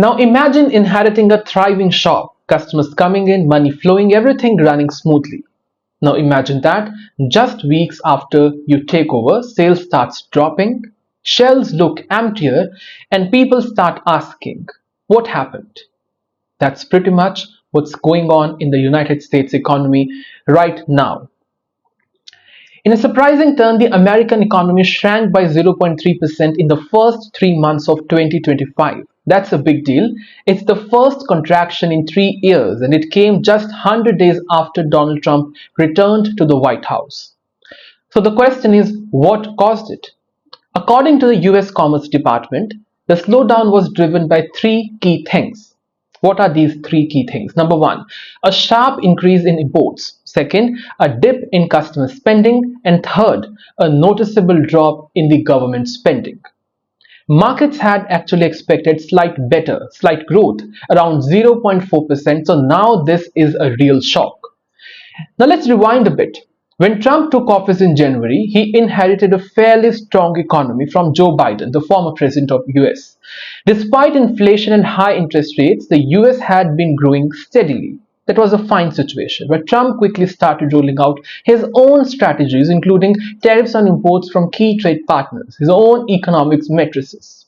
Now imagine inheriting a thriving shop, customers coming in, money flowing, everything running smoothly. Now imagine that just weeks after you take over, sales starts dropping, shelves look emptier, and people start asking, what happened? That's pretty much what's going on in the United States economy right now. In a surprising turn, the American economy shrank by 0.3% in the first 3 months of 2025. That's a big deal. It's the first contraction in 3 years, and it came just 100 days after Donald Trump returned to the White House. So the question is, what caused it? According to the US Commerce Department, the slowdown was driven by three key things. What are these three key things? Number one, a sharp increase in imports. Second, a dip in customer spending. And third, a noticeable drop in the government spending. Markets had actually expected slight growth, around 0.4%. So now this is a real shock. Now let's rewind a bit. When Trump took office in January, he inherited a fairly strong economy from Joe Biden, the former president of US. Despite inflation and high interest rates, the US had been growing steadily. That was a fine situation, but Trump quickly started rolling out his own strategies, including tariffs on imports from key trade partners, his own economics matrices.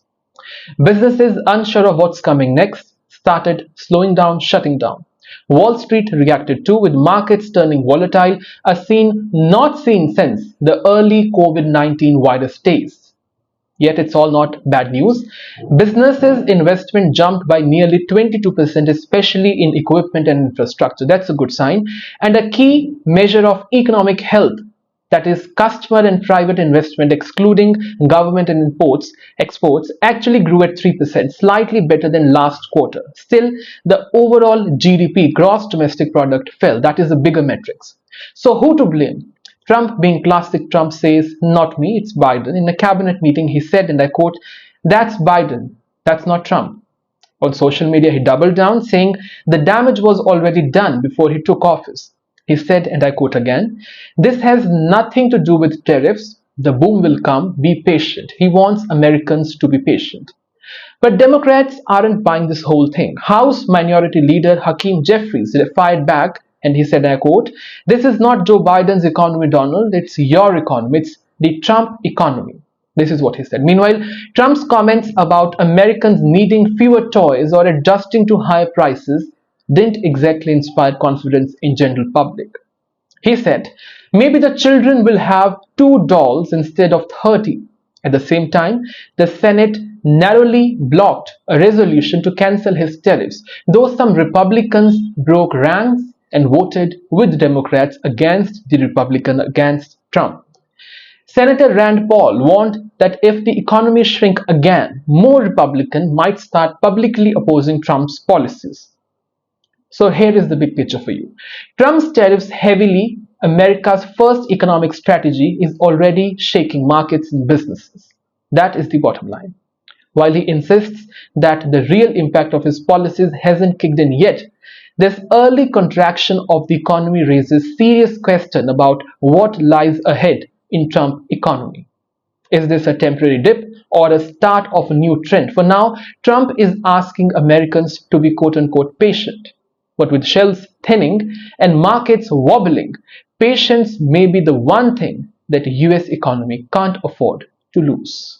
Businesses, unsure of what's coming next, started slowing down, shutting down. Wall Street reacted too, with markets turning volatile, a scene not seen since the early COVID-19 virus days. Yet it's all not bad news. Businesses' investment jumped by nearly 22%, especially in equipment and infrastructure. That's a good sign. And a key measure of economic health, that is customer and private investment excluding government and exports actually grew at 3%, slightly better than last quarter. Still, the overall GDP, gross domestic product, fell. That is the bigger metrics. So who to blame? Trump, being classic Trump, says, not me, it's Biden. In a cabinet meeting, he said, and I quote, that's Biden, that's not Trump. On social media, he doubled down, saying the damage was already done before he took office. He said, and I quote again, this has nothing to do with tariffs. The boom will come. Be patient. He wants Americans to be patient. But Democrats aren't buying this whole thing. House Minority Leader Hakeem Jeffries fired back and he said, I quote, this is not Joe Biden's economy, Donald. It's your economy. It's the Trump economy. This is what he said. Meanwhile, Trump's comments about Americans needing fewer toys or adjusting to higher prices didn't exactly inspire confidence in general public. He said, maybe the children will have 2 dolls instead of 30. At the same time, the Senate narrowly blocked a resolution to cancel his tariffs, though some Republicans broke ranks and voted with Democrats against Trump. Senator Rand Paul warned that if the economy shrink again, more Republicans might start publicly opposing Trump's policies. So here is the big picture for you. Trump's tariffs heavily, America's first economic strategy, is already shaking markets and businesses. That is the bottom line. While he insists that the real impact of his policies hasn't kicked in yet, this early contraction of the economy raises serious question about what lies ahead in Trump's economy. Is this a temporary dip or a start of a new trend? For now, Trump is asking Americans to be quote-unquote patient. But with shelves thinning and markets wobbling, patience may be the one thing that the US economy can't afford to lose.